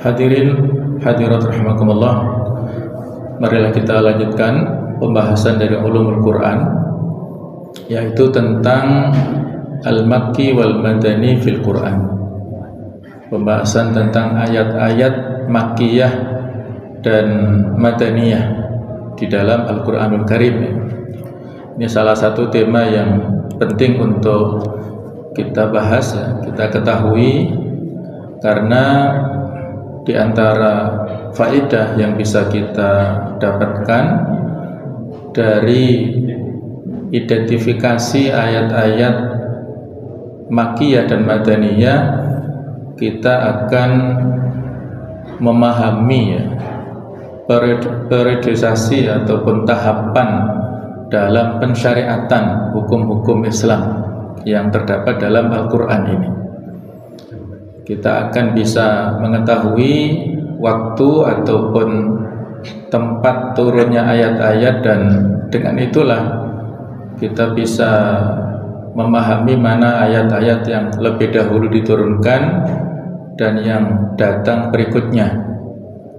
Hadirin hadirat rahimakumullah, marilah kita lanjutkan pembahasan dari ulumul Quran, yaitu tentang al-makki wal madani fil Quran. Pembahasan tentang ayat-ayat makkiyah dan madaniyah di dalam Al-Quranul Karim. Ini salah satu tema yang penting untuk kita bahas, kita ketahui, karena di antara faedah yang bisa kita dapatkan dari identifikasi ayat-ayat makkiyah dan madaniyah, kita akan memahami periodisasi ataupun tahapan dalam pensyariatan hukum-hukum Islam yang terdapat dalam Al-Quran ini. Kita akan bisa mengetahui waktu ataupun tempat turunnya ayat-ayat, dan dengan itulah kita bisa memahami mana ayat-ayat yang lebih dahulu diturunkan dan yang datang berikutnya.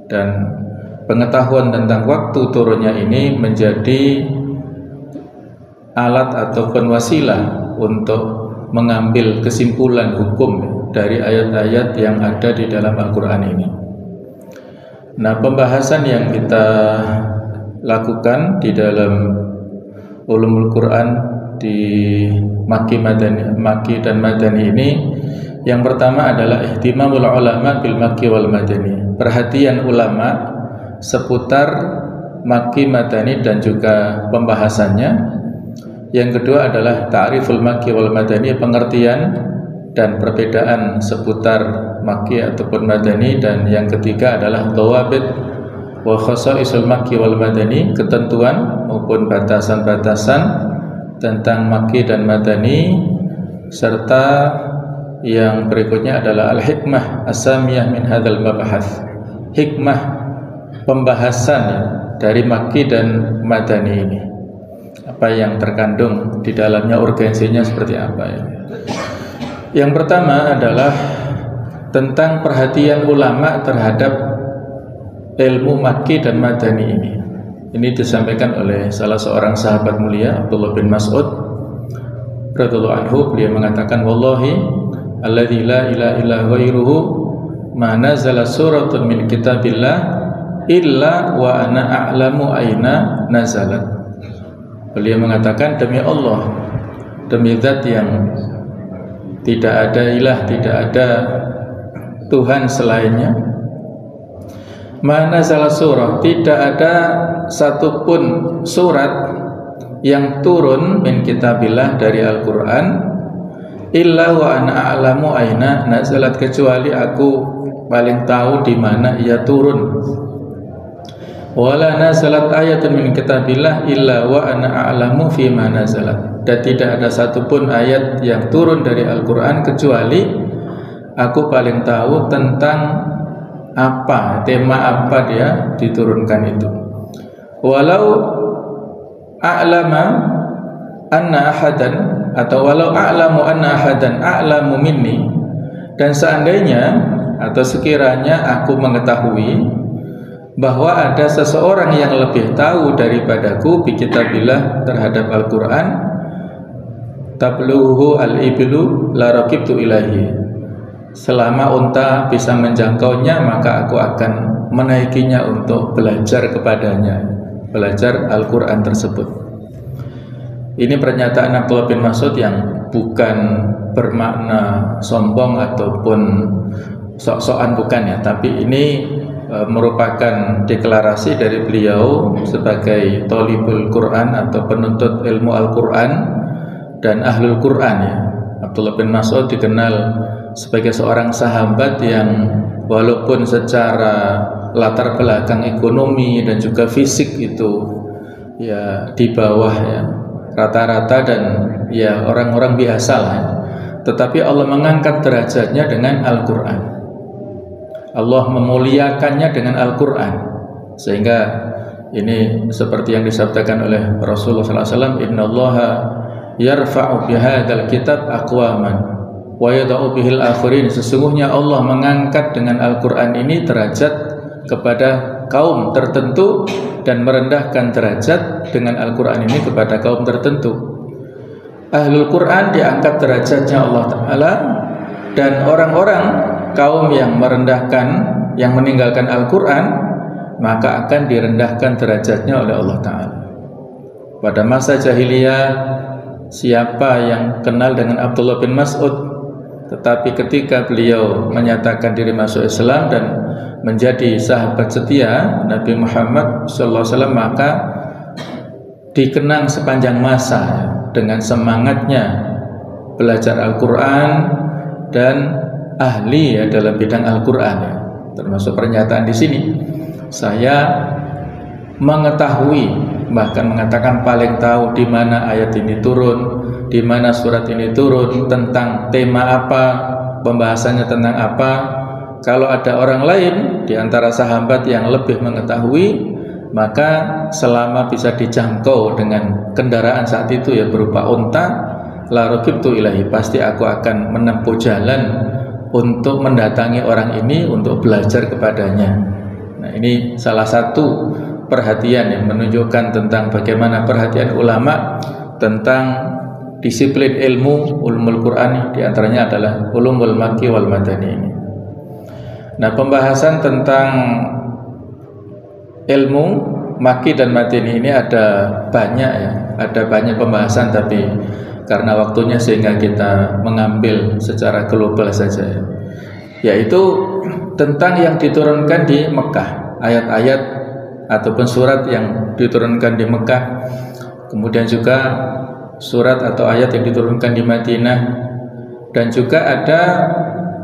Dan pengetahuan tentang waktu turunnya ini menjadi alat ataupun wasilah untuk mengambil kesimpulan hukum dari ayat-ayat yang ada di dalam Al-Quran ini. Nah, pembahasan yang kita lakukan di dalam ulumul Quran di Makki dan Madani ini, yang pertama adalah ihtimamul ulama bil Makki wal Madani, perhatian ulama seputar Makki, Madani dan juga pembahasannya. Yang kedua adalah ta'riful Makki wal Madani, pengertian dan perbedaan seputar Makki ataupun Madani. Dan yang ketiga adalah dhawabit wa khasa'isul Makki wal Madani, ketentuan maupun batasan-batasan tentang Makki dan Madani. Serta yang berikutnya adalah al-hikmah as-samiyah min hadzal mabahats, hikmah pembahasan dari Makki dan Madani ini, apa yang terkandung di dalamnya, urgensinya seperti apa ya. Yang pertama adalah tentang perhatian ulama terhadap ilmu Makki dan Madani ini. Ini disampaikan oleh salah seorang sahabat mulia, Abdullah bin Mas'ud radhiyallahu anhu. Beliau mengatakan, wallahi alladzi la ilaha illa ghairuhu ma nazala suratun min kitabillah illa wa ana a'lamu aina nazalat. Beliau mengatakan, demi Allah, demi zat yang tidak ada ilah, tidak ada Tuhan selainnya, mana salah surah, tidak ada satupun surat yang turun min kitabillah dari Al-Quran illa wa ana a'lamu aina nazalat, kecuali aku paling tahu di mana ia turun. Wala nazalat ayatun min kitabillah illa wa ana a'lamu fi ma nazalat, dan tidak ada satupun ayat yang turun dari Al-Quran kecuali aku paling tahu tentang apa, tema apa dia diturunkan itu. Walau a'lama anna ahadan, atau walau a'lamu anna ahadan a'lamu minni, dan seandainya atau sekiranya aku mengetahui bahwa ada seseorang yang lebih tahu daripadaku bi kitabillah terhadap Al-Quran, tabluhu al-iblu la raqibtu ilahi, selama unta bisa menjangkaunya maka aku akan menaikinya untuk belajar kepadanya, belajar Al-Quran tersebut. Ini pernyataan Abdullah bin Mas'ud yang bukan bermakna sombong ataupun sok-sokan, bukan ya, tapi ini merupakan deklarasi dari beliau sebagai thalibul Quran atau penuntut ilmu Al-Quran dan ahlul Quran ya. Abdullah bin Mas'ud dikenal sebagai seorang sahabat yang walaupun secara latar belakang ekonomi dan juga fisik itu ya di bawah ya rata-rata dan ya orang-orang biasa lah ya, tetapi Allah mengangkat derajatnya dengan Al-Quran. Allah memuliakannya dengan Al-Quran, sehingga ini seperti yang disabdakan oleh Rasulullah SAW, innallaha yarfa'u bihadzal kitab aqwaman wa yada'u bihil akhirin, sesungguhnya Allah mengangkat dengan Al-Qur'an ini derajat kepada kaum tertentu dan merendahkan derajat dengan Al-Qur'an ini kepada kaum tertentu. Ahlul Qur'an diangkat derajatnya Allah Ta'ala, dan orang-orang kaum yang merendahkan, yang meninggalkan Al-Qur'an, maka akan direndahkan derajatnya oleh Allah Ta'ala. Pada masa jahiliyah, siapa yang kenal dengan Abdullah bin Mas'ud, tetapi ketika beliau menyatakan diri masuk Islam dan menjadi sahabat setia Nabi Muhammad SAW, maka dikenang sepanjang masa dengan semangatnya belajar Al-Quran dan ahli dalam bidang Al-Quran. Termasuk pernyataan di sini, saya mengetahui, bahkan mengatakan paling tahu di mana ayat ini turun, di mana surat ini turun, tentang tema apa, pembahasannya tentang apa. Kalau ada orang lain di antara sahabat yang lebih mengetahui, maka selama bisa dijangkau dengan kendaraan saat itu ya berupa unta, la raqibtu ilahi, pasti aku akan menempuh jalan untuk mendatangi orang ini untuk belajar kepadanya. Nah, ini salah satu perhatian yang menunjukkan tentang bagaimana perhatian ulama tentang disiplin ilmu ulumul Qur'an, diantaranya adalah ulumul makki wal madani ini. Nah, pembahasan tentang ilmu makki dan madani ini ada banyak ya, ada banyak pembahasan, tapi karena waktunya sehingga kita mengambil secara global saja ya. Yaitu tentang yang diturunkan di Mekah, ayat-ayat ataupun surat yang diturunkan di Mekah, kemudian juga surat atau ayat yang diturunkan di Madinah, dan juga ada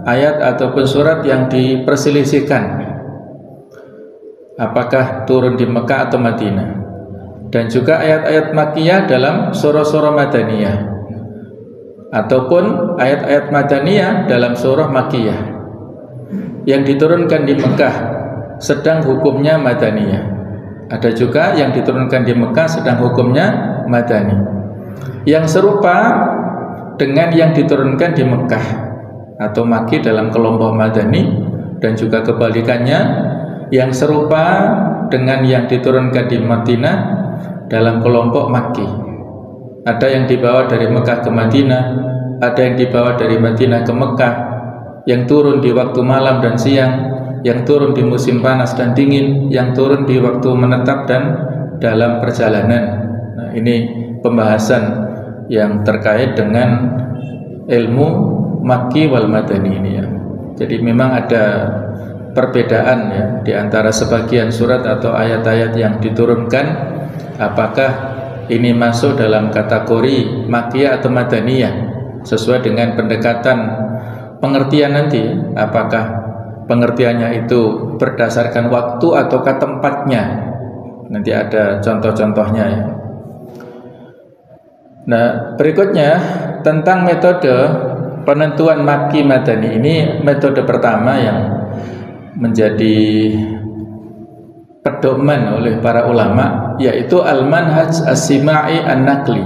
ayat ataupun surat yang diperselisihkan apakah turun di Mekah atau Madinah, dan juga ayat-ayat Makkiyah dalam surah-surah Madaniyah ataupun ayat-ayat Madaniyah dalam surah Makkiyah. Yang diturunkan di Mekah sedang hukumnya Madaniyah, ada juga yang diturunkan di Mekah sedang hukumnya Madani. Yang serupa dengan yang diturunkan di Mekah atau Makki dalam kelompok Madani, dan juga kebalikannya, yang serupa dengan yang diturunkan di Madinah dalam kelompok Makki. Ada yang dibawa dari Mekah ke Madinah, ada yang dibawa dari Madinah ke Mekah, yang turun di waktu malam dan siang, yang turun di musim panas dan dingin, yang turun di waktu menetap dan dalam perjalanan. Nah, ini pembahasan yang terkait dengan ilmu Makki wal Madani ini ya. Jadi memang ada perbedaan ya di antara sebagian surat atau ayat-ayat yang diturunkan, apakah ini masuk dalam kategori Makkiyah atau Madaniyah sesuai dengan pendekatan pengertian nanti, apakah pengertiannya itu berdasarkan waktu ataukah tempatnya. Nanti ada contoh-contohnya ya. Nah, berikutnya tentang metode penentuan Makki Madani. Ini metode pertama yang menjadi pedoman oleh para ulama, yaitu al-manhaj as-sima'i an-naqli.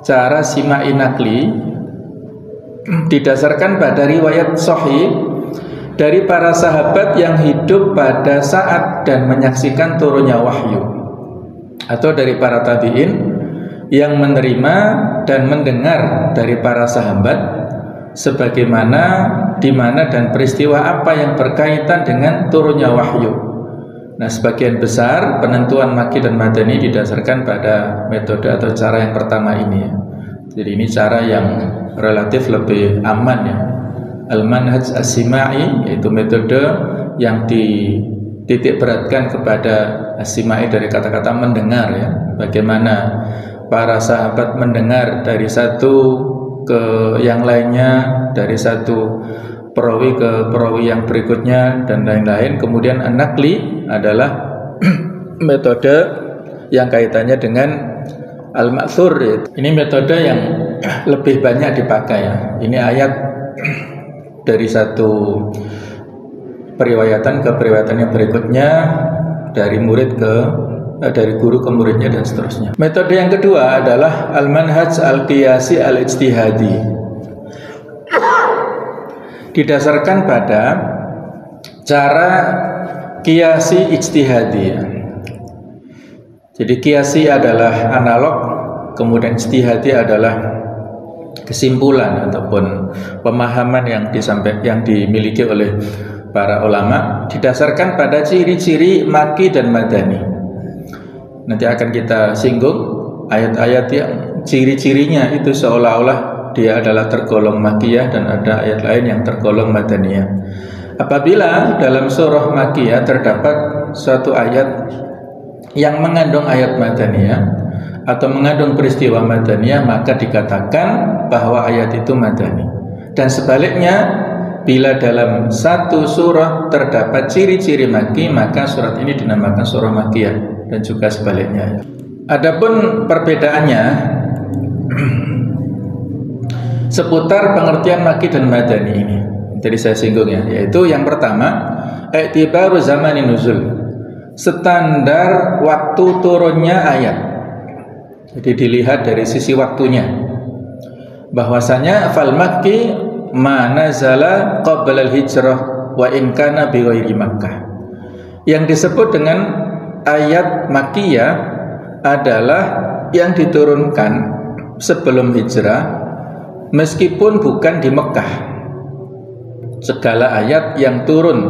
Cara sima'i nakli didasarkan pada riwayat sahih dari para sahabat yang hidup pada saat dan menyaksikan turunnya wahyu, atau dari para tabi'in yang menerima dan mendengar dari para sahabat sebagaimana, di mana dan peristiwa apa yang berkaitan dengan turunnya wahyu. Nah, sebagian besar penentuan Makki dan Madani didasarkan pada metode atau cara yang pertama ini ya. Jadi ini cara yang relatif lebih aman ya. Al-manhaj as-sima'i, yaitu metode yang dititik beratkan kepada as-sima'i dari kata-kata mendengar ya. Bagaimana para sahabat mendengar dari satu ke yang lainnya, dari satu perawi ke perawi yang berikutnya dan lain-lain. Kemudian an-naqli adalah metode yang kaitannya dengan al-ma'thur ya. Ini metode yang lebih banyak dipakai ya. Ini ayat dari satu periwayatan ke periwayatan yang berikutnya, dari murid ke dari guru ke muridnya dan seterusnya. Metode yang kedua adalah al-manhaj al-qiyasi al-ijtihadi. didasarkan pada cara qiyasi ijtihadi. Jadi qiyasi adalah analog, kemudian ijtihadi adalah kesimpulan ataupun pemahaman yang dimiliki oleh para ulama didasarkan pada ciri-ciri maki dan madani. Nanti akan kita singgung ayat-ayat yang ciri-cirinya itu seolah-olah dia adalah tergolong makiyah dan ada ayat lain yang tergolong madaniyah. Apabila dalam surah makiyah terdapat suatu ayat yang mengandung ayat madaniyah atau mengandung peristiwa madaniyah, maka dikatakan bahwa ayat itu madani. Dan sebaliknya, bila dalam satu surah terdapat ciri-ciri maki, maka surat ini dinamakan surah makiyah, dan juga sebaliknya. Adapun perbedaannya seputar pengertian maki dan madani ini, tadi saya singgung ya, yaitu yang pertama, i'tibaru zamanin nuzul, standar waktu turunnya ayat. Jadi dilihat dari sisi waktunya, bahwasanya fal makki ma nazala qabla al-hijrah wa in kana bi ghairi Makkah. Yang disebut dengan ayat makkiyah adalah yang diturunkan sebelum hijrah meskipun bukan di Mekah. Segala ayat yang turun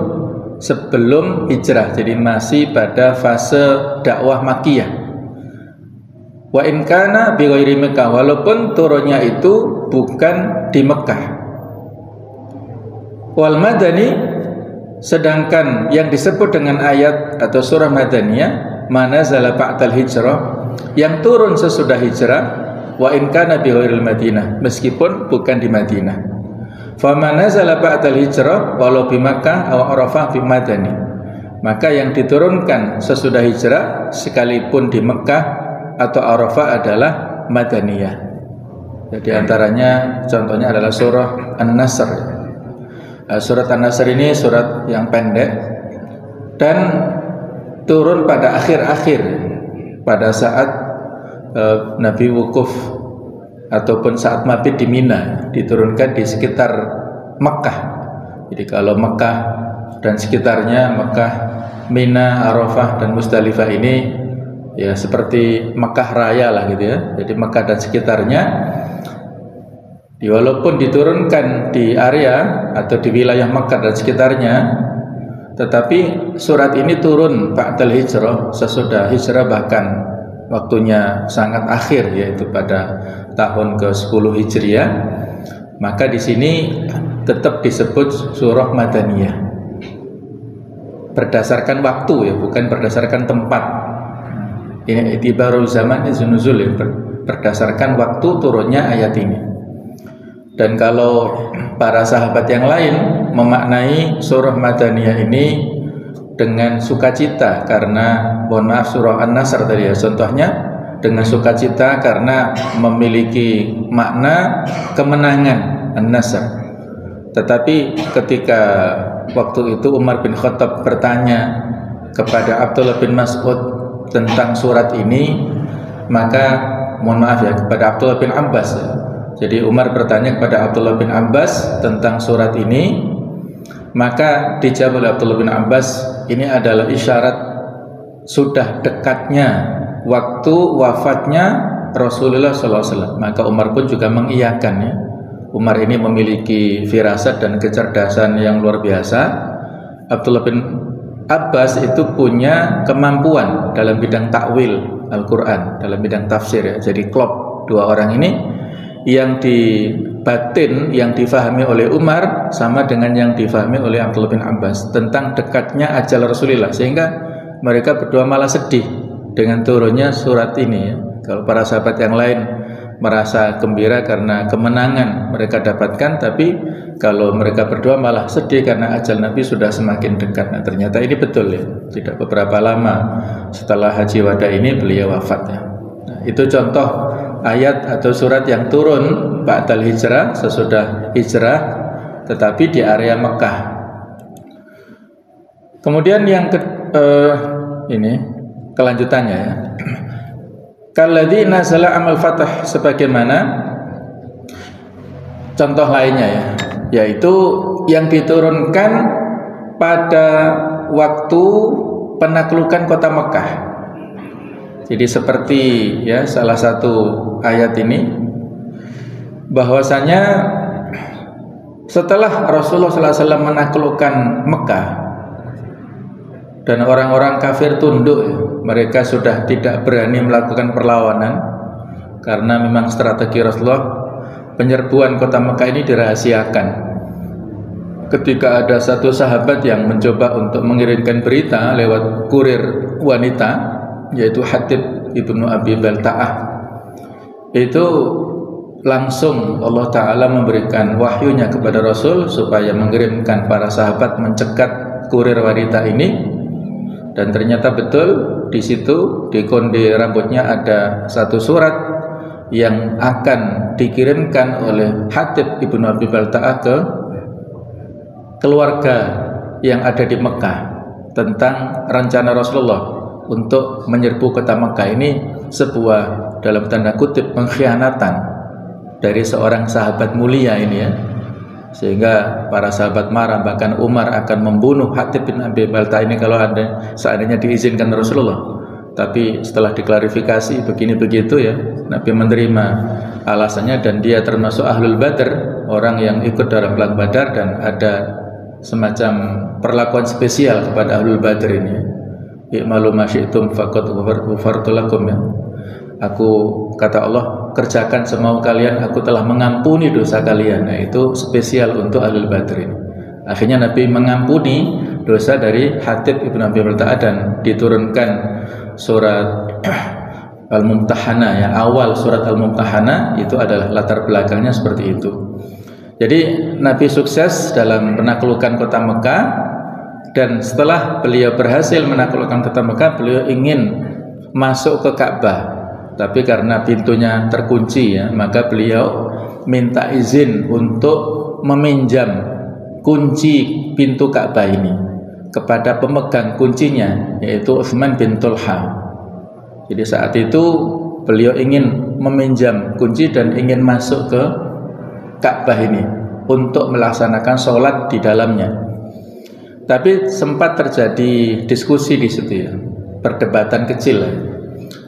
sebelum hijrah, jadi masih pada fase dakwah makkiyah. Wa in kana bi ghairi Makkah, walaupun turunnya itu bukan di Mekah. Wal madani, sedangkan yang disebut dengan ayat atau surah madaniyah manazala ba'dal hijrah, yang turun sesudah hijrah, wa in kana bi ghairil Madinah, meskipun bukan di Madinah. Fa manazala ba'dal hijrah walau bi Makkah aw Arafah fi madani, maka yang diturunkan sesudah hijrah sekalipun di Mekah atau Arafah adalah madaniyah. Jadi antaranya contohnya adalah surah An-Nasr. Surat An-Nasr ini surat yang pendek dan turun pada akhir-akhir, pada saat Nabi wukuf ataupun saat mabit di Mina, diturunkan di sekitar Mekah. Jadi kalau Mekah dan sekitarnya, Mekah, Mina, Arafah dan Musdalifah ini ya seperti Mekah Raya lah gitu ya. Jadi Mekah dan sekitarnya, walaupun diturunkan di area atau di wilayah Mekah dan sekitarnya, tetapi surat ini turun ba'dal hijrah, sesudah hijrah, bahkan waktunya sangat akhir, yaitu pada tahun ke-10 Hijriah. Maka di sini tetap disebut surah madaniyah berdasarkan waktu ya, bukan berdasarkan tempat. Ini itibaru zaman nuzul ya, berdasarkan waktu turunnya ayat ini. Dan kalau para sahabat yang lain memaknai surah madaniyah ini dengan sukacita karena, mohon maaf, surah An-Nasr tadi ya contohnya, dengan sukacita karena memiliki makna kemenangan An-Nasr. Tetapi ketika waktu itu Umar bin Khattab bertanya kepada Abdullah bin Mas'ud tentang surat ini, maka mohon maaf ya, kepada Abdullah bin Abbas ya. Jadi Umar bertanya kepada Abdullah bin Abbas tentang surat ini, maka dijawab oleh Abdullah bin Abbas, ini adalah isyarat sudah dekatnya waktu wafatnya Rasulullah SAW. Maka Umar pun juga mengiyakan ya. Umar ini memiliki firasat dan kecerdasan yang luar biasa. Abdullah bin Abbas itu punya kemampuan dalam bidang takwil Al-Quran, dalam bidang tafsir ya. Jadi klop dua orang ini, yang di batin yang difahami oleh Umar sama dengan yang difahami oleh Abdullah bin Abbas tentang dekatnya ajal Rasulullah, sehingga mereka berdua malah sedih dengan turunnya surat ini ya. Kalau para sahabat yang lain merasa gembira karena kemenangan mereka dapatkan, tapi kalau mereka berdua malah sedih karena ajal Nabi sudah semakin dekat. Nah, ternyata ini betul ya. Tidak beberapa lama setelah Haji Wada ini beliau wafat ya. Nah, itu contoh ayat atau surat yang turun ba'dal hijrah, sesudah hijrah, tetapi di area Mekah. Kemudian yang ini kelanjutannya ya. Kalladzi nazala amal fatah, sebagaimana contoh lainnya ya, yaitu yang diturunkan pada waktu penaklukan kota Mekah. Jadi seperti ya salah satu ayat ini bahwasanya setelah Rasulullah SAW menaklukkan Mekah dan orang-orang kafir tunduk, mereka sudah tidak berani melakukan perlawanan karena memang strategi Rasulullah penyerbuan kota Mekah ini dirahasiakan. Ketika ada satu sahabat yang mencoba untuk mengirimkan berita lewat kurir wanita, yaitu Hatib ibnu Abi Balta'ah, itu langsung Allah Ta'ala memberikan wahyunya kepada Rasul supaya mengirimkan para sahabat mencegat kurir wanita ini. Dan ternyata betul di situ di konde rambutnya ada satu surat yang akan dikirimkan oleh Hatib ibnu Abi Balta'ah ke keluarga yang ada di Mekah tentang rencana Rasulullah untuk menyerbu kota Mekah. Ini sebuah dalam tanda kutip pengkhianatan dari seorang sahabat mulia ini ya, sehingga para sahabat marah, bahkan Umar akan membunuh Hatib bin Abi Balta'ah ini kalau seandainya diizinkan Rasulullah. Tapi setelah diklarifikasi begini begitu ya, Nabi menerima alasannya dan dia termasuk Ahlul Badr, orang yang ikut dalam perang Badar, dan ada semacam perlakuan spesial kepada Ahlul Badr ini. I'malu ma syi'tum faqad ghafartu lakum ya. Aku, kata Allah, kerjakan semau kalian, aku telah mengampuni dosa kalian. Nah, itu spesial untuk Ahlul Badr ini. Akhirnya Nabi mengampuni dosa dari Hatib ibnu Abi Balta'ah dan diturunkan surat Al-Mumtahanah ya. Awal surat Al-Mumtahanah itu adalah latar belakangnya seperti itu. Jadi Nabi sukses dalam menaklukkan kota Mekah, dan setelah beliau berhasil menaklukkan kota Mekah, beliau ingin masuk ke Ka'bah, tapi karena pintunya terkunci ya, maka beliau minta izin untuk meminjam kunci pintu Ka'bah ini kepada pemegang kuncinya, yaitu Utsman bin Tulha. Jadi saat itu beliau ingin meminjam kunci dan ingin masuk ke Ka'bah ini untuk melaksanakan sholat di dalamnya. Tapi sempat terjadi diskusi di situ ya, perdebatan kecil ya.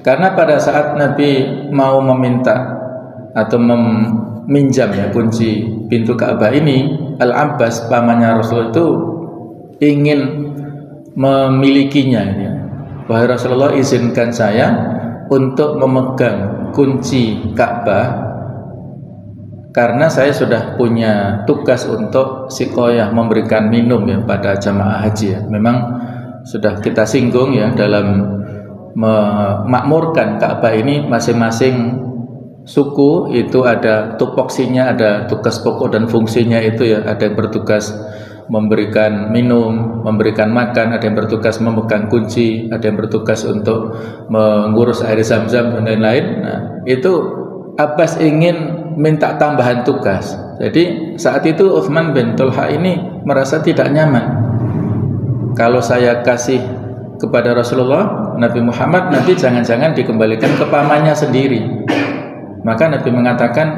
Karena pada saat Nabi mau meminta atau meminjam ya kunci pintu Ka'bah ini, Al-Abbas pamannya Rasul itu ingin memilikinya ya. Wahai Rasulullah, izinkan saya untuk memegang kunci Ka'bah karena saya sudah punya tugas untuk siqayah, memberikan minum ya pada jamaah haji ya. Memang sudah kita singgung ya, dalam memakmurkan Ka'bah ini masing-masing suku itu ada tupoksinya, ada tugas pokok dan fungsinya itu ya. Ada yang bertugas memberikan minum, memberikan makan, ada yang bertugas memegang kunci, ada yang bertugas untuk mengurus air zam-zam dan lain-lain. Nah, itu Abbas ingin minta tambahan tugas. Jadi saat itu Utsman bin Tulha ini merasa tidak nyaman. Kalau saya kasih kepada Rasulullah Nabi Muhammad, nanti jangan-jangan dikembalikan ke pamannya sendiri. Maka Nabi mengatakan,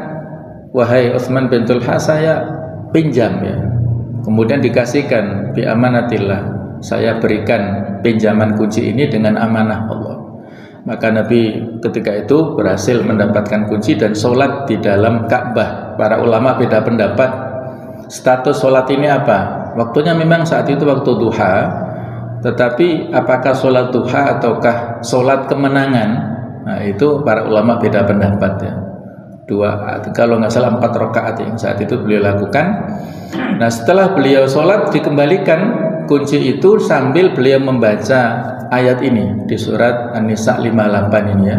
wahai Utsman bin Tulha, saya pinjam ya. Kemudian dikasihkan bi amanatillah, saya berikan pinjaman kunci ini dengan amanah Allah. Maka Nabi ketika itu berhasil mendapatkan kunci dan sholat di dalam Ka'bah. Para ulama beda pendapat status sholat ini apa. Waktunya memang saat itu waktu duha, tetapi apakah sholat duha ataukah sholat kemenangan, nah itu para ulama beda pendapat ya. Kalau nggak salah 4 rakaat yang saat itu beliau lakukan. Nah setelah beliau sholat dikembalikan kunci itu sambil beliau membaca ayat ini di surat An-Nisa 58 ini ya.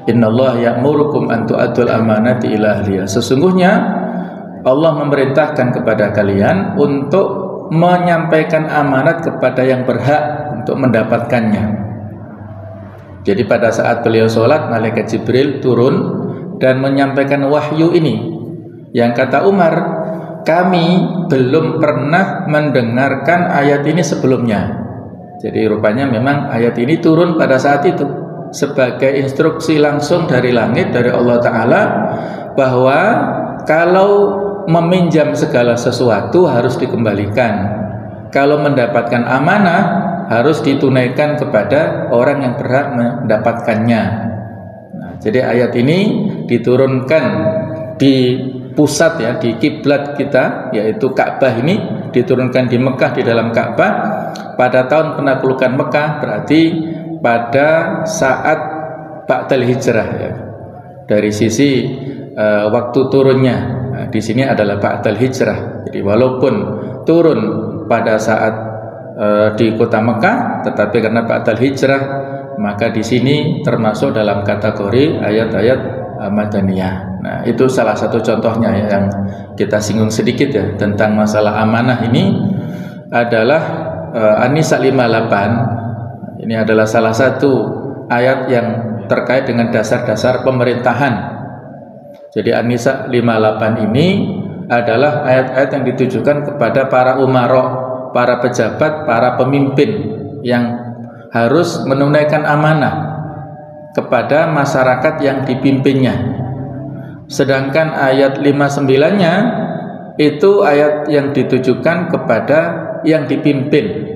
Innallaha ya'murukum an tu'addul amanati ila ahliha. Sesungguhnya Allah memerintahkan kepada kalian untuk menyampaikan amanat kepada yang berhak untuk mendapatkannya. Jadi pada saat beliau sholat, malaikat Jibril turun dan menyampaikan wahyu ini. Yang kata Umar, kami belum pernah mendengarkan ayat ini sebelumnya. Jadi rupanya memang ayat ini turun pada saat itu sebagai instruksi langsung dari langit, dari Allah Ta'ala, bahwa kalau meminjam segala sesuatu harus dikembalikan. Kalau mendapatkan amanah harus ditunaikan kepada orang yang berhak mendapatkannya. Nah, jadi ayat ini diturunkan di pusat ya, di kiblat kita yaitu Ka'bah ini, diturunkan di Mekah, di dalam Ka'bah pada tahun penaklukan Mekah, berarti pada saat ba'dal hijrah ya. Dari sisi waktu turunnya, nah, di sini adalah ba'dal hijrah. Jadi walaupun turun pada saat di kota Mekah, tetapi karena ba'dal hijrah maka di sini termasuk dalam kategori ayat-ayat Madaniyah. Nah, itu salah satu contohnya ya, yang kita singgung sedikit ya tentang masalah amanah ini adalah An-Nisa 58. Ini adalah salah satu ayat yang terkait dengan dasar-dasar pemerintahan. Jadi An-Nisa 58 ini adalah ayat-ayat yang ditujukan kepada para umara, para pejabat, para pemimpin yang harus menunaikan amanah kepada masyarakat yang dipimpinnya. Sedangkan ayat 59-nya itu ayat yang ditujukan kepada yang dipimpin.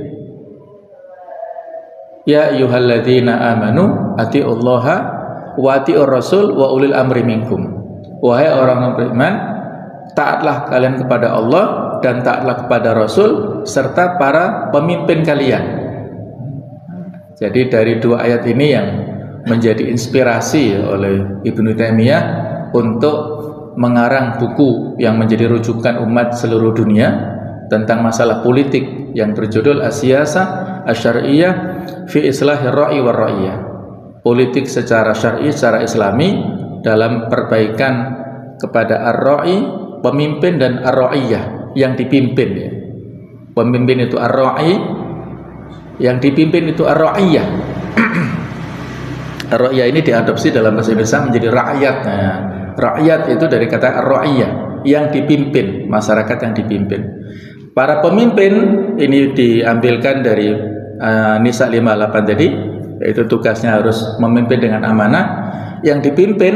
Ya ayyuhalladzina amanu atiullaha wa atiur rasul wa ulil amri minkum. Wahai orang yang beriman, taatlah kalian kepada Allah dan taatlah kepada Rasul serta para pemimpin kalian. Jadi dari dua ayat ini yang menjadi inspirasi oleh Ibnu Taimiyah untuk mengarang buku yang menjadi rujukan umat seluruh dunia tentang masalah politik yang berjudul As-Siyasah Asy-Syar'iyyah fi Islahir Ra'i war Ra'iyah. Politik secara syar'i, secara islami dalam perbaikan kepada ar-ra'i, pemimpin, dan ar-ra'iyah yang dipimpin ya. Pemimpin itu ar-ra'i, yang dipimpin itu ar-ra'iyah. Ar-ra'iyah ini diadopsi dalam bahasa Indonesia menjadi rakyat. Nah, rakyat itu dari kata ar-ra'iyah, yang dipimpin, masyarakat yang dipimpin. Para pemimpin ini diambilkan dari Nisa 58 tadi, yaitu tugasnya harus memimpin dengan amanah. Yang dipimpin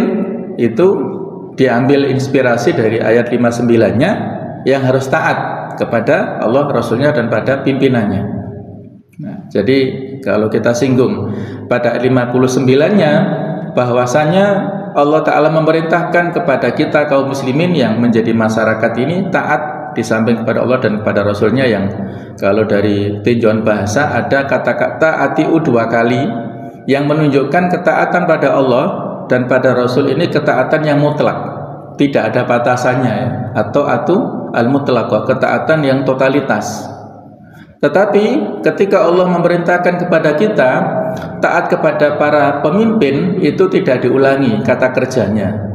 itu diambil inspirasi dari ayat 59-nya yang harus taat kepada Allah, Rasulnya, dan pada pimpinannya. Nah, jadi kalau kita singgung pada ayat 59-nya bahwasanya Allah Ta'ala memerintahkan kepada kita kaum muslimin yang menjadi masyarakat ini taat di samping kepada Allah dan kepada Rasulnya, yang kalau dari tinjauan bahasa ada kata-kata atiu dua kali yang menunjukkan ketaatan pada Allah dan pada Rasul ini ketaatan yang mutlak, tidak ada batasannya ya. Atau al-mutlaq, ketaatan yang totalitas. Tetapi ketika Allah memerintahkan kepada kita taat kepada para pemimpin, itu tidak diulangi kata kerjanya.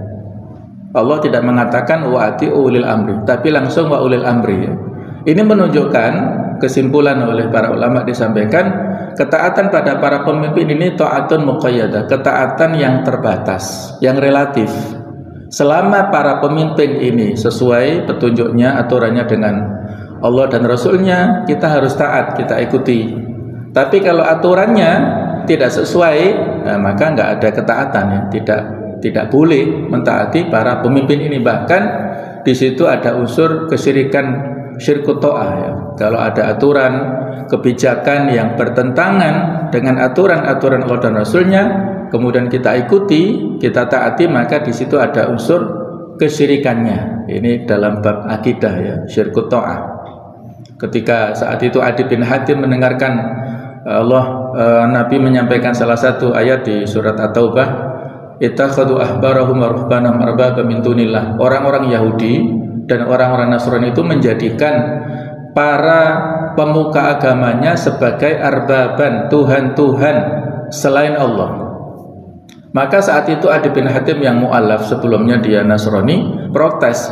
Allah tidak mengatakan wa ati'u ulil amri, tapi langsung wa ulil amri ya. Ini menunjukkan, kesimpulan oleh para ulama disampaikan, ketaatan pada para pemimpin ini ta'atun muqayyadah, ketaatan yang terbatas, yang relatif. Selama para pemimpin ini sesuai petunjuknya, aturannya dengan Allah dan Rasulnya, kita harus taat, kita ikuti. Tapi kalau aturannya tidak sesuai, nah, maka nggak ada ketaatan ya. Tidak boleh mentaati para pemimpin ini. Bahkan di situ ada unsur kesyirikan, syirkut ta'ah ya. Kalau ada aturan kebijakan yang bertentangan dengan aturan-aturan Allah dan Rasulnya, kemudian kita ikuti, kita taati, maka di situ ada unsur kesyirikannya. Ini dalam bab akidah ya, syirkut ta'ah. Ketika saat itu Adi bin Hatim mendengarkan Nabi menyampaikan salah satu ayat di surat At-Taubah, ittakhadhu ahbarahum wa ruhbanahum arbaba min dunillah. Orang-orang Yahudi dan orang-orang Nasrani itu menjadikan para pemuka agamanya sebagai arbaban, Tuhan-Tuhan selain Allah. Maka saat itu Adi bin Hatim yang mu'alaf, sebelumnya dia Nasrani, protes,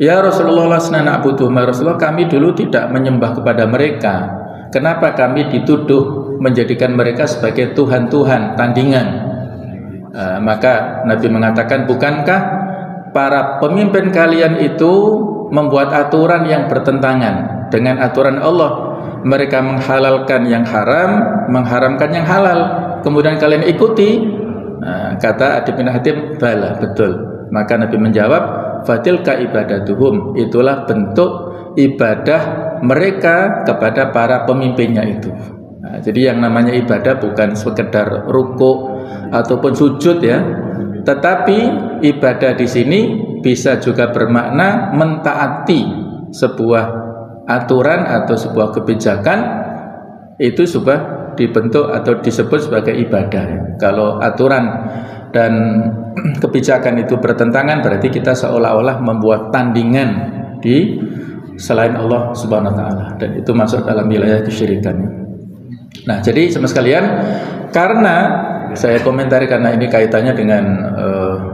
ya Rasulullah lasna na'buduhum, ya Rasulullah, kami dulu tidak menyembah kepada mereka. Kenapa kami dituduh menjadikan mereka sebagai Tuhan-Tuhan, tandingan? Maka Nabi mengatakan, bukankah para pemimpin kalian itu membuat aturan yang bertentangan dengan aturan Allah? Mereka menghalalkan yang haram, mengharamkan yang halal, kemudian kalian ikuti. Kata Adi bin Hatim, bala, betul. Maka Nabi menjawab, fatilka ibadatuhum, itulah bentuk ibadah mereka kepada para pemimpinnya itu. Nah, jadi yang namanya ibadah bukan sekedar rukuk ataupun sujud ya, tetapi ibadah di sini bisa juga bermakna mentaati sebuah aturan atau sebuah kebijakan, itu sudah dibentuk atau disebut sebagai ibadah. Kalau aturan dan kebijakan itu bertentangan, berarti kita seolah-olah membuat tandingan di selain Allah Subhanahu wa taala, dan itu masuk dalam wilayah kesyirikan. Nah, jadi sama sekalian, karena saya komentari karena ini kaitannya dengan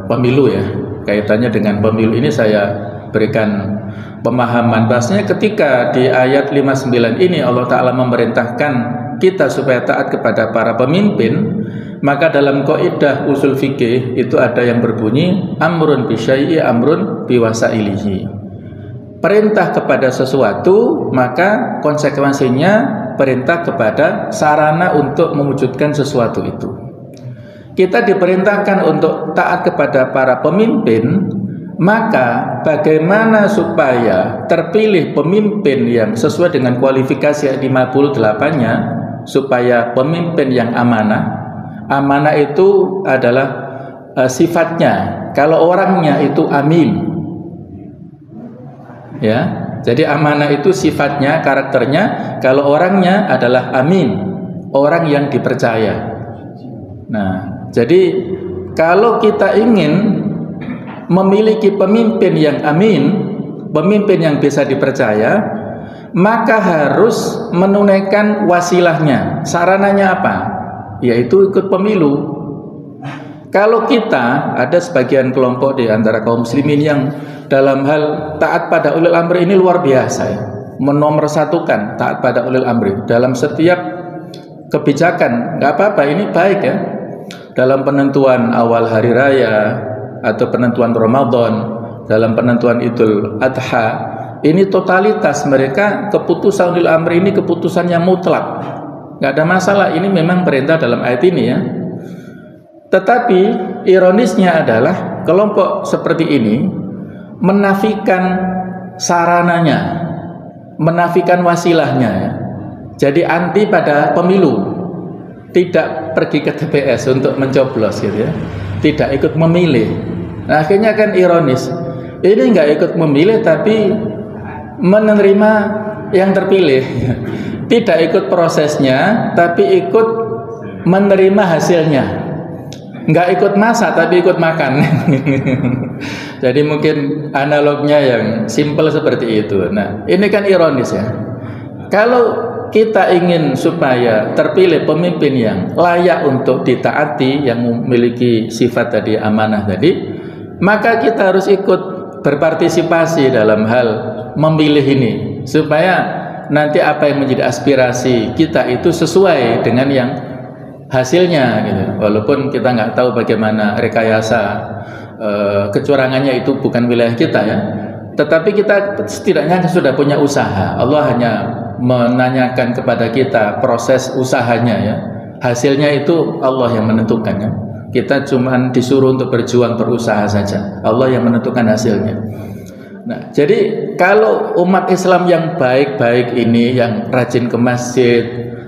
pemilu ya. Kaitannya dengan pemilu ini saya berikan pemahaman bahasanya ketika di ayat 59 ini Allah Ta'ala memerintahkan kita supaya taat kepada para pemimpin, maka dalam kaidah usul fikih itu ada yang berbunyi amrun bisyai'i amrun biwasailihi. Perintah kepada sesuatu, maka konsekuensinya perintah kepada sarana untuk mewujudkan sesuatu itu. Kita diperintahkan untuk taat kepada para pemimpin, maka bagaimana supaya terpilih pemimpin yang sesuai dengan kualifikasi 58-nya, supaya pemimpin yang amanah. Amanah itu adalah sifatnya, kalau orangnya itu amin. Ya, jadi amanah itu sifatnya, karakternya, kalau orangnya adalah amin, orang yang dipercaya. Nah, jadi kalau kita ingin memiliki pemimpin yang amin, pemimpin yang bisa dipercaya, maka harus menunaikan wasilahnya. Sarananya apa? Yaitu ikut pemilu. Kalau kita, ada sebagian kelompok di antara kaum muslimin yang dalam hal taat pada ulil amri ini luar biasa ya, menomorsatukan taat pada ulil amri dalam setiap kebijakan. Nggak apa-apa, ini baik ya, dalam penentuan awal hari raya atau penentuan Ramadan, dalam penentuan Idul Adha, ini totalitas mereka keputusan ulil amri ini keputusan yang mutlak, nggak ada masalah. Ini memang perintah dalam ayat ini ya. Tetapi ironisnya adalah kelompok seperti ini menafikan sarananya, menafikan wasilahnya ya. Jadi anti pada pemilu, tidak pergi ke TPS untuk mencoblos gitu ya, tidak ikut memilih. Nah, akhirnya kan ironis, ini nggak ikut memilih tapi menerima yang terpilih, tidak ikut prosesnya tapi ikut menerima hasilnya. Nggak ikut masak tapi ikut makan. Jadi mungkin analognya yang simple seperti itu. Nah, ini kan ironis ya. Kalau kita ingin supaya terpilih pemimpin yang layak untuk ditaati, yang memiliki sifat tadi amanah tadi, maka kita harus ikut berpartisipasi dalam hal memilih ini, supaya nanti apa yang menjadi aspirasi kita itu sesuai dengan yang hasilnya gitu. Walaupun kita nggak tahu bagaimana rekayasa kecurangannya, itu bukan wilayah kita ya, tetapi kita setidaknya sudah punya usaha. Allah hanya menanyakan kepada kita proses usahanya ya, hasilnya itu Allah yang menentukan ya. Kita cuma disuruh untuk berjuang, berusaha saja, Allah yang menentukan hasilnya. Nah, jadi kalau umat Islam yang baik-baik ini, yang rajin ke masjid,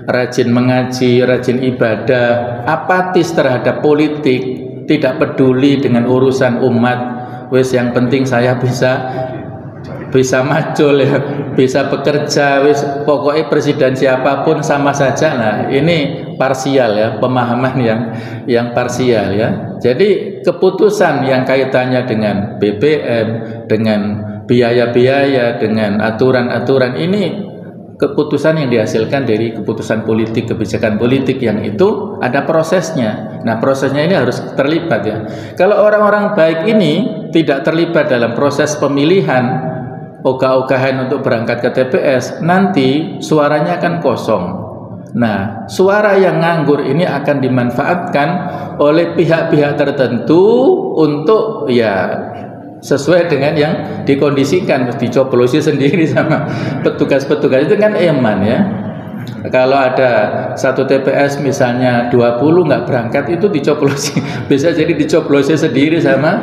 rajin mengaji, rajin ibadah, apatis terhadap politik, tidak peduli dengan urusan umat, wis yang penting saya bisa macul ya, bisa bekerja, wis pokoknya presiden siapapun sama saja. Nah, ini parsial ya, pemahaman yang parsial ya. Jadi keputusan yang kaitannya dengan BBM, dengan biaya-biaya, dengan aturan-aturan, ini keputusan yang dihasilkan dari keputusan politik, kebijakan politik yang itu ada prosesnya. Nah, prosesnya ini harus terlibat ya. Kalau orang-orang baik ini tidak terlibat dalam proses pemilihan, ogah-ogahan untuk berangkat ke TPS, nanti suaranya akan kosong. Nah, suara yang nganggur ini akan dimanfaatkan oleh pihak-pihak tertentu untuk ya sesuai dengan yang dikondisikan, dicoblosi sendiri sama petugas-petugas itu kan eman ya. Kalau ada satu TPS misalnya 20 nggak berangkat, itu dicoblosi, bisa jadi dicoblosi sendiri sama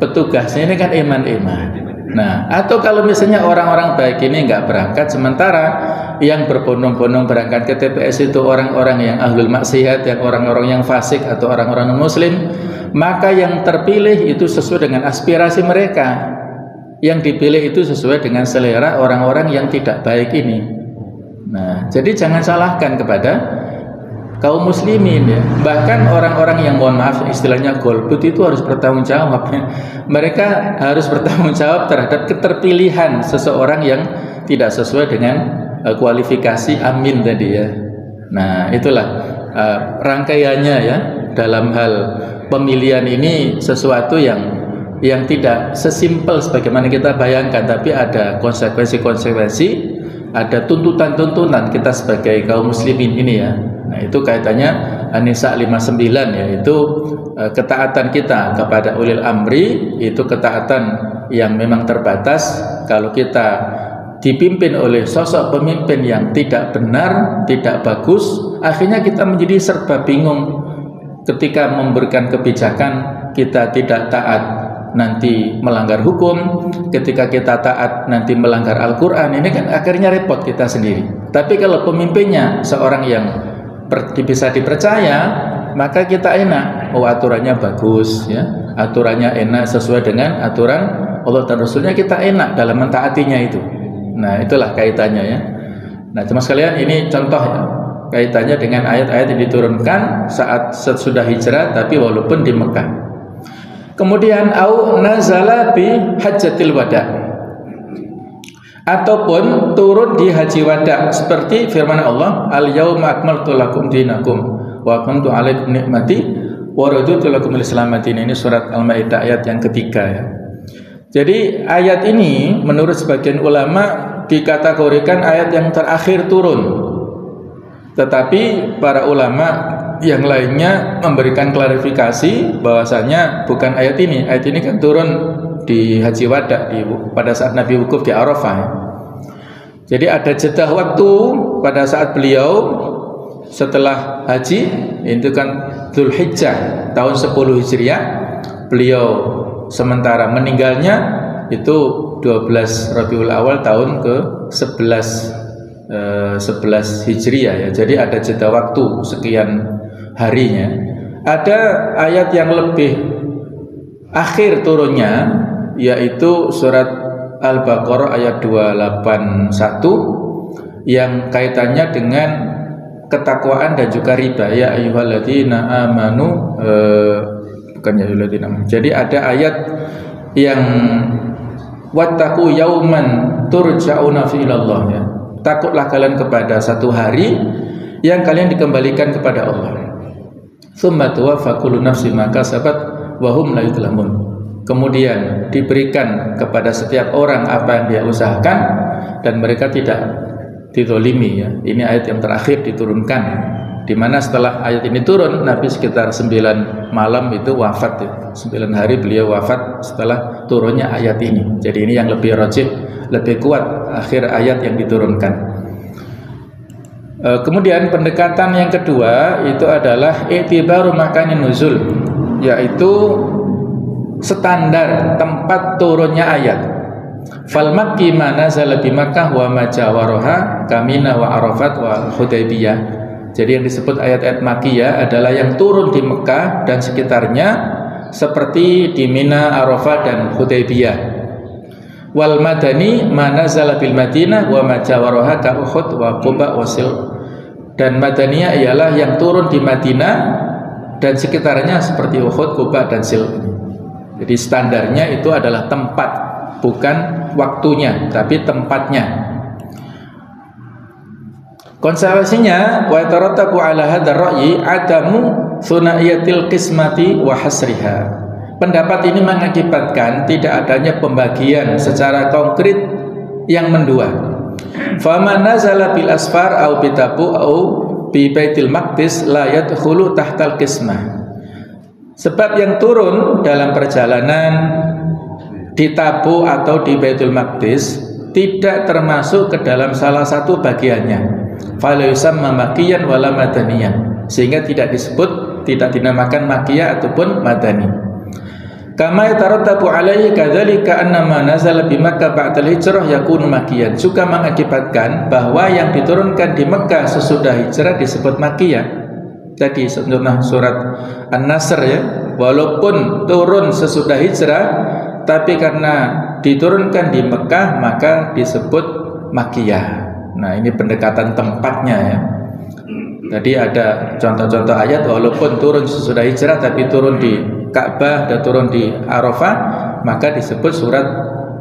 petugasnya ini kan iman-iman. Nah, atau kalau misalnya orang-orang baik ini nggak berangkat, sementara yang berbondong-bondong berangkat ke TPS itu orang-orang yang ahlul maksiat, yang orang-orang yang fasik atau orang-orang non-muslim, maka yang terpilih itu sesuai dengan aspirasi mereka. Yang dipilih itu sesuai dengan selera orang-orang yang tidak baik ini. Nah, jadi jangan salahkan kepada kaum muslimin ya. Bahkan orang-orang yang mohon maaf istilahnya golput itu harus bertanggung jawab ya. Mereka harus bertanggung jawab terhadap keterpilihan seseorang yang tidak sesuai dengan kualifikasi amin tadi ya. Nah, itulah rangkaiannya ya. Dalam hal pemilihan ini sesuatu yang tidak sesimpel sebagaimana kita bayangkan, tapi ada konsekuensi-konsekuensi, ada tuntutan-tuntutan kita sebagai kaum muslimin ini ya. Nah, itu kaitannya An-Nisa 59 yaitu ketaatan kita kepada ulil amri, itu ketaatan yang memang terbatas. Kalau kita dipimpin oleh sosok pemimpin yang tidak benar, tidak bagus, akhirnya kita menjadi serba bingung. Ketika memberikan kebijakan kita tidak taat, nanti melanggar hukum. Ketika kita taat nanti melanggar Al-Quran. Ini kan akhirnya repot kita sendiri. Tapi kalau pemimpinnya seorang yang bisa dipercaya, maka kita enak. Oh, aturannya bagus ya, aturannya enak sesuai dengan aturan Allah dan Rasulnya, kita enak dalam mentaatinya itu. Nah, itulah kaitannya ya. Nah, cuma sekalian ini contoh ya, kaitannya dengan ayat-ayat yang diturunkan saat sesudah hijrah tapi walaupun di Mekah. Kemudian au nazala bi hajjatil wada, ataupun turun di haji wada seperti firman Allah, al yauma akmaltu lakum dinakum wa atmamtu alaikum nikmati wa raditu lakumul Islam madina. Ini surat Al-Maidah ayat yang ketiga ya. Jadi ayat ini menurut sebagian ulama dikategorikan ayat yang terakhir turun. Tetapi para ulama yang lainnya memberikan klarifikasi bahwasanya bukan ayat ini. Ayat ini kan turun di Haji Wada pada saat Nabi wukuf di Arafah. Jadi ada jeda waktu pada saat beliau setelah haji, itu kan Dzulhijjah tahun 10 Hijriah. Beliau sementara meninggalnya itu 12 Rabiul Awal tahun ke-11 Hijriah ya. Jadi ada jeda waktu sekian harinya. Ada ayat yang lebih akhir turunnya, yaitu surat Al-Baqarah ayat 281 yang kaitannya dengan ketakwaan dan juga riba. Ya ayyuhalladzina amanu, bukan ya ayyuhalladzina amanu. Jadi ada ayat yang wattaqu yauman turja'una fi ilallah ya. Takutlah kalian kepada satu hari yang kalian dikembalikan kepada Allah. Tsumma tuwaffa kullu nafsin ma kasabat wa hum la yuzlamun. Kemudian diberikan kepada setiap orang apa yang dia usahakan dan mereka tidak dizalimi ya. Ini ayat yang terakhir diturunkan, di mana setelah ayat ini turun Nabi sekitar 9 malam itu wafat ya. 9 hari beliau wafat setelah turunnya ayat ini. Jadi ini yang lebih rajih, lebih kuat akhir ayat yang diturunkan. Kemudian pendekatan yang kedua itu adalah i'tibaru makanin nuzul, yaitu standar tempat turunnya ayat. Fal makki ma nazala bi Makkah wa ma jawaraha kamina wa Arafat wa Hudaybiyah. Jadi yang disebut ayat-ayat Makkiyah adalah yang turun di Mekah dan sekitarnya seperti di Mina, Arafah dan Hudaybiyah. Wal madani ma nazala bil Madinah wa ma jawaraha ka Uhud wa Quba wa Sil. Dan Madaniyah ialah yang turun di Madinah dan sekitarnya seperti Uhud, Quba dan Sil. Jadi standarnya itu adalah tempat, bukan waktunya, tapi tempatnya. Konsekuensinya wa tarattabu ala hadzal ra'yi adamu sunaiyatil qismati wa hasriha. Pendapat ini mengakibatkan tidak adanya pembagian secara konkret yang mendua. Faman nazala bil asfar au bitabu au bi Baitil Maqdis la yadkhulu tahtal qismah. Sebab yang turun dalam perjalanan di Tabu atau di Baitul Maqdis tidak termasuk ke dalam salah satu bagiannya. Fala yusamma makkiyan wala madaniyan, sehingga tidak disebut, tidak dinamakan makkiyah ataupun madani. Kama yatarattabu alaihi kadzalika annama nazala bi Makkah ba'dal hijrah yakunu makkiyan. Juga mengakibatkan bahwa yang diturunkan di Mekah sesudah hijrah disebut makkiyah. Tadi surat An-Nasr ya, walaupun turun sesudah hijrah tapi karena diturunkan di Mekah maka disebut makkiyah. Nah, ini pendekatan tempatnya ya. Tadi ada contoh-contoh ayat walaupun turun sesudah hijrah tapi turun di Ka'bah dan turun di Arafah maka disebut surat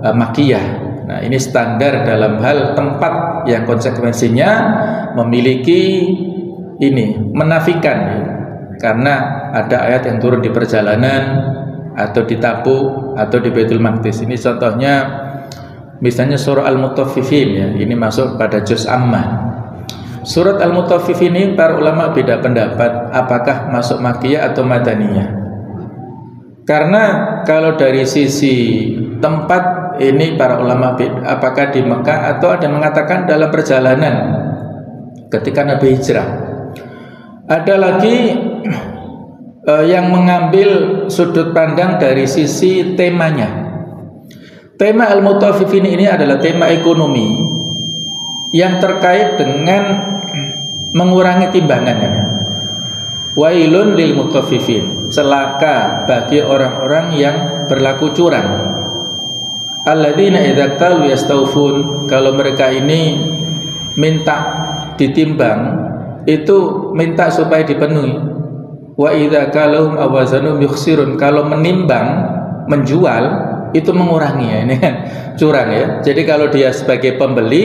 makkiyah. Nah, ini standar dalam hal tempat yang konsekuensinya memiliki ini menafikan ya. Karena ada ayat yang turun di perjalanan atau di Tabuk atau di Baitul Maqdis. Ini contohnya misalnya surah Al-Mutaffifin ya. Ini masuk pada juz Ammah. Surat Al-Mutaffifin ini para ulama beda pendapat apakah masuk makkiyah atau madaniyah. Karena kalau dari sisi tempat ini para ulama apakah di Mekah atau ada yang mengatakan dalam perjalanan ketika Nabi hijrah. Ada lagi yang mengambil sudut pandang dari sisi temanya. Tema Al-Mutaffifin ini adalah tema ekonomi yang terkait dengan mengurangi timbangan kan? Wailun lil mutaffifin, celaka bagi orang-orang yang berlaku curang. Alladzina idza qalu yastawfun, kalau mereka ini minta ditimbang itu minta supaya dipenuhi. Wa idza qalahum awazanum yukhsirun, kalau menimbang menjual itu mengurangi ya, ini kan curang ya. Jadi kalau dia sebagai pembeli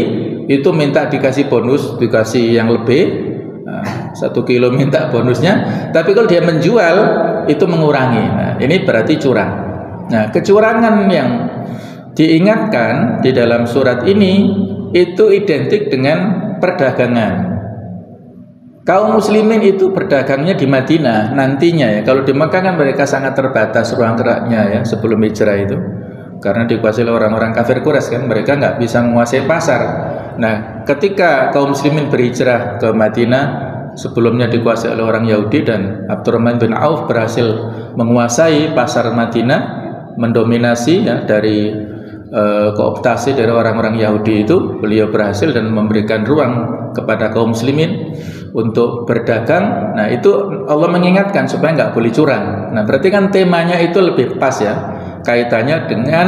itu minta dikasih bonus, dikasih yang lebih 1 kilo minta bonusnya, tapi kalau dia menjual itu mengurangi. Nah, ini berarti curang. Nah, kecurangan yang diingatkan di dalam surat ini itu identik dengan perdagangan. Kaum muslimin itu berdagangnya di Madinah nantinya ya. Kalau di Mekah kan mereka sangat terbatas ruang geraknya ya sebelum hijrah itu. Karena dikuasai oleh orang-orang kafir Quraisy kan, mereka nggak bisa menguasai pasar. Nah, ketika kaum muslimin berhijrah ke Madinah, sebelumnya dikuasai oleh orang Yahudi dan Abdurrahman bin Auf berhasil menguasai pasar Madinah, mendominasi ya dari kooptasi dari orang-orang Yahudi itu, beliau berhasil dan memberikan ruang kepada kaum muslimin untuk berdagang. Nah, itu Allah mengingatkan supaya nggak boleh curang. Nah, berarti kan temanya itu lebih pas ya, kaitannya dengan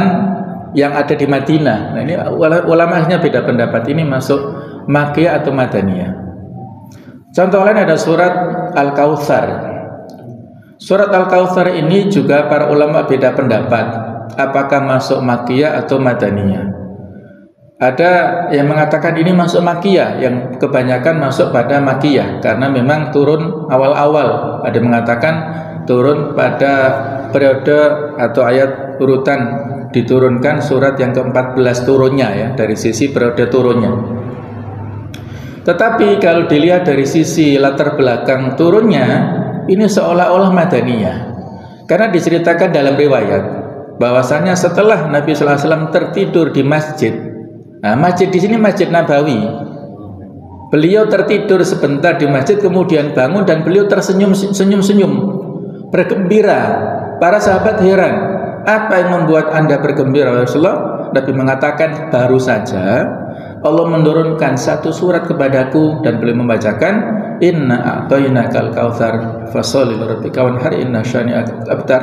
yang ada di Madinah. Nah, ini ulamanya beda pendapat, ini masuk makkiyah atau madaniyah. Contoh lain ada surat Al-Kautsar. Surat Al-Kautsar ini juga para ulama beda pendapat apakah masuk makkiyah atau madaniyah. Ada yang mengatakan ini masuk makkiyah, yang kebanyakan masuk pada makkiyah karena memang turun awal-awal. Ada yang mengatakan turun pada periode atau ayat urutan diturunkan surat yang ke-14 turunnya ya, dari sisi periode turunnya. Tetapi kalau dilihat dari sisi latar belakang turunnya, ini seolah-olah madaniyah. Karena diceritakan dalam riwayat bahwasanya setelah Nabi sallallahu alaihi wasallam tertidur di masjid. Nah, masjid di sini Masjid Nabawi. Beliau tertidur sebentar di masjid, kemudian bangun dan beliau tersenyum-senyum, bergembira. Para sahabat heran, apa yang membuat Anda bergembira Rasulullah? Nabi mengatakan, baru saja Allah menurunkan satu surat kepadaku dan beliau membacakan inna a'tainakal kautsar fasholli lirabbika wanhar inna syani'akal abtar.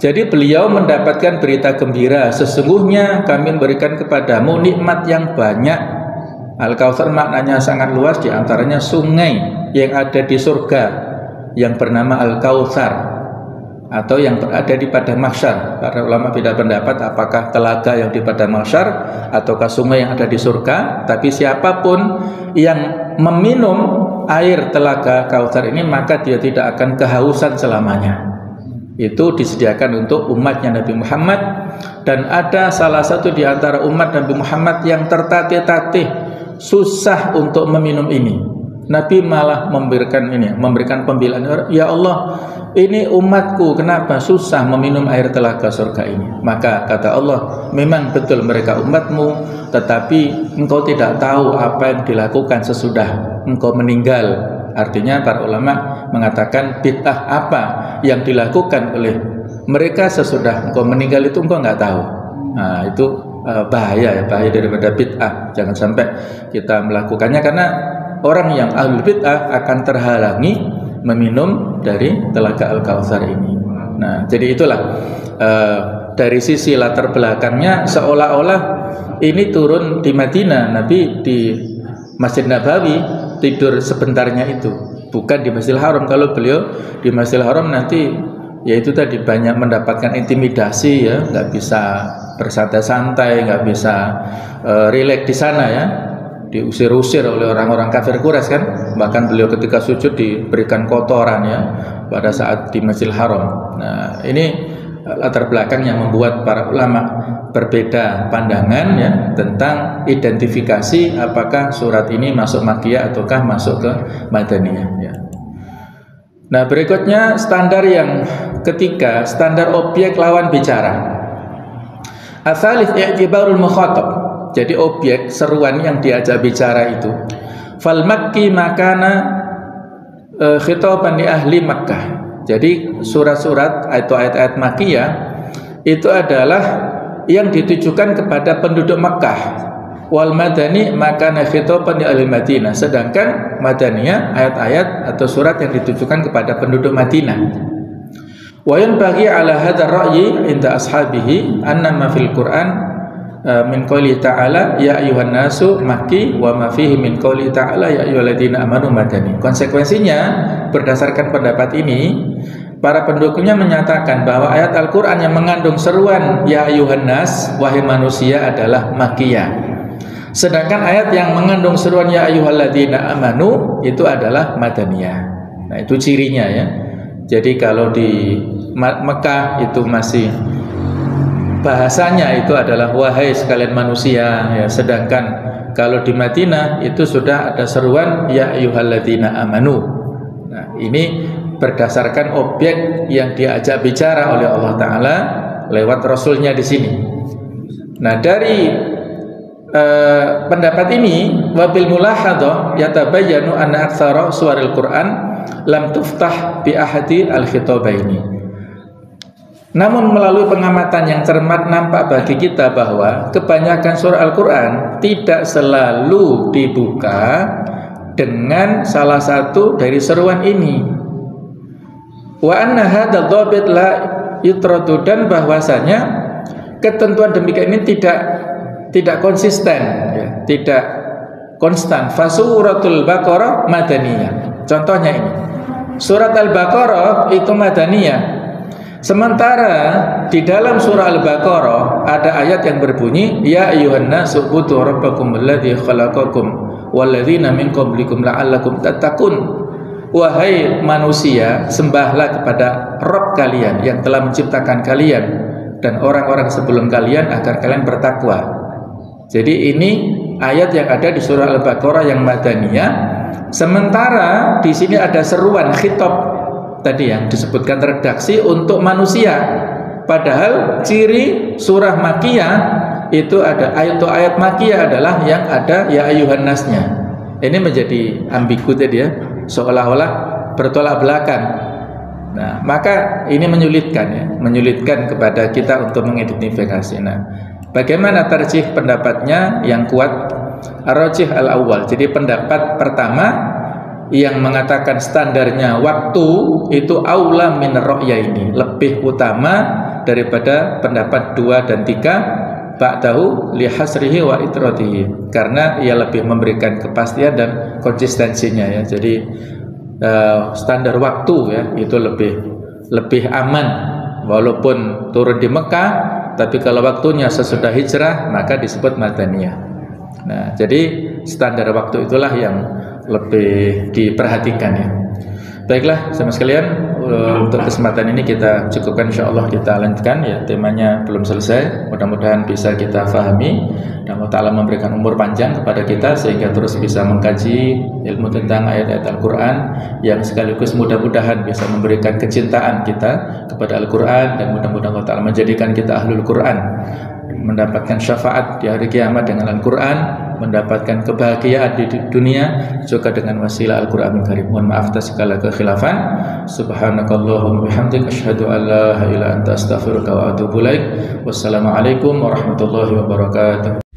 Jadi beliau mendapatkan berita gembira, sesungguhnya kami memberikan kepadamu nikmat yang banyak. Al-Kautsar maknanya sangat luas, diantaranya sungai yang ada di surga yang bernama Al-Kautsar atau yang berada di padang mahsyar. Para ulama beda pendapat apakah telaga yang di padang mahsyar ataukah sungai yang ada di surga. Tapi siapapun yang meminum air telaga Kautsar ini maka dia tidak akan kehausan selamanya. Itu disediakan untuk umatnya Nabi Muhammad, dan ada salah satu di antara umat Nabi Muhammad yang tertatih-tatih susah untuk meminum ini. Nabi malah memberikan pembelaan, ya Allah, ini umatku kenapa susah meminum air telaga surga ini. Maka kata Allah, memang betul mereka umatmu, tetapi engkau tidak tahu apa yang dilakukan sesudah engkau meninggal. Artinya para ulama mengatakan bid'ah apa yang dilakukan oleh mereka sesudah engkau meninggal itu engkau nggak tahu. Nah, itu bahaya daripada bid'ah. Jangan sampai kita melakukannya, karena orang yang ahlul bid'ah akan terhalangi meminum dari telaga Al-Kautsar ini. Nah, jadi itulah dari sisi latar belakangnya seolah-olah ini turun di Madinah, Nabi di Masjid Nabawi tidur sebentarnya itu, bukan di Masjidil Haram. Kalau beliau di Masjidil Haram nanti ya itu tadi banyak mendapatkan intimidasi ya, nggak bisa bersantai-santai, nggak bisa rileks di sana ya, diusir-usir oleh orang-orang kafir Quraisy kan. Bahkan beliau ketika sujud diberikan kotoran ya pada saat di Masjidil Haram. Nah, ini latar belakang yang membuat para ulama berbeda pandangan ya tentang identifikasi apakah surat ini masuk Makkiyah ataukah masuk ke Madaniyah ya. Nah, berikutnya standar yang ketiga, standar objek lawan bicara. Ats-tsalits i'tibarul mukhatab. Jadi objek seruan yang diajak bicara itu fal makki makana khitaban li ahli Makkah. Jadi surat-surat atau ayat-ayat Makkiyah itu adalah yang ditujukan kepada penduduk Makkah. Wal madani makana khitaban li ahli Madinah. Sedangkan Madaniyah ayat-ayat atau surat yang ditujukan kepada penduduk Madinah. Wa yanbaghi ala hadzal ra'yi inda ashabihi anna ma fil Qur'an min qouli ta'ala ya ayyuhan nasu makki wa ma fihi min qouli ta'ala ya ayyuhalladzina amanu madani. Konsekuensinya berdasarkan pendapat ini para pendukungnya menyatakan bahwa ayat Al-Qur'an yang mengandung seruan ya ayyuhan nas wahai manusia adalah Makkiyah. Sedangkan ayat yang mengandung seruan ya ayyuhalladzina amanu itu adalah Madaniyah. Nah, itu cirinya ya. Jadi kalau di Mekah itu masih bahasanya itu adalah wahai sekalian manusia ya, sedangkan kalau di Madinah itu sudah ada seruan ya ayyuhalladzina amanu. Nah, ini berdasarkan objek yang diajak bicara oleh Allah Ta'ala lewat Rasulnya di sini. Nah, dari pendapat ini wabil mulahadhah yatabayyanu anna aktsara suwaril Qur'an lam tuftah bi ahadi al-khitabaini. Namun melalui pengamatan yang cermat nampak bagi kita bahwa kebanyakan surah Al-Quran tidak selalu dibuka dengan salah satu dari seruan ini. Wa anna hadzal dhabit la yutradu, dan bahwasanya ketentuan demikian ini tidak konsisten ya, tidak konstan. Fasuratul Baqarah Madaniyah. Contohnya ini. Surat Al-Baqarah itu Madaniyah. Sementara di dalam surah Al-Baqarah ada ayat yang berbunyi ya ayyuhan nasu ubudu rabbakum alladzi khalaqakum walladzina min qablikum la'allakum tattaqun. Wahai manusia, sembahlah kepada Rabb kalian yang telah menciptakan kalian dan orang-orang sebelum kalian agar kalian bertakwa. Jadi ini ayat yang ada di surah Al-Baqarah yang Madaniyah. Sementara di sini ada seruan khitab tadi yang disebutkan redaksi untuk manusia. Padahal ciri surah Makkiyah itu ada ayat Makkiyah adalah yang ada ya ayyuhan nasnya. Ini menjadi ambigu tadi ya, seolah-olah bertolak belakang. Nah, maka ini menyulitkan kepada kita untuk mengidentifikasi. Nah, bagaimana tarjih pendapatnya yang kuat? Ar-rajih al-awwal. Jadi pendapat pertama yang mengatakan standarnya waktu itu aula min ra'yaini, lebih utama daripada pendapat 2 dan 3 ba'dahu li hasrihi wa itratihi, karena ia lebih memberikan kepastian dan konsistensinya ya. Jadi standar waktu ya itu lebih aman walaupun turun di Mekah, tapi kalau waktunya sesudah hijrah maka disebut Madaniyah. Nah, jadi standar waktu itulah yang lebih diperhatikan ya. Baiklah sama sekalian, untuk kesempatan ini kita cukupkan, insyaallah kita lanjutkan ya, temanya belum selesai, mudah-mudahan bisa kita fahami dan Allah Ta'ala memberikan umur panjang kepada kita sehingga terus bisa mengkaji ilmu tentang ayat-ayat Al-Quran yang sekaligus mudah-mudahan bisa memberikan kecintaan kita kepada Al-Quran, dan mudah-mudahan Allah Ta'ala menjadikan kita ahlul Quran, mendapatkan syafaat di hari kiamat dengan Al-Quran, mendapatkan kebahagiaan di dunia juga dengan wasilah Al-Qur'anul Karim. Mohon maaf atas segala kekhilafan. Subhanakallahumma bihamdika asyhadu an la ilaha illa anta astaghfiruka wa atubu ilaik. Wassalamualaikum warahmatullahi wabarakatuh.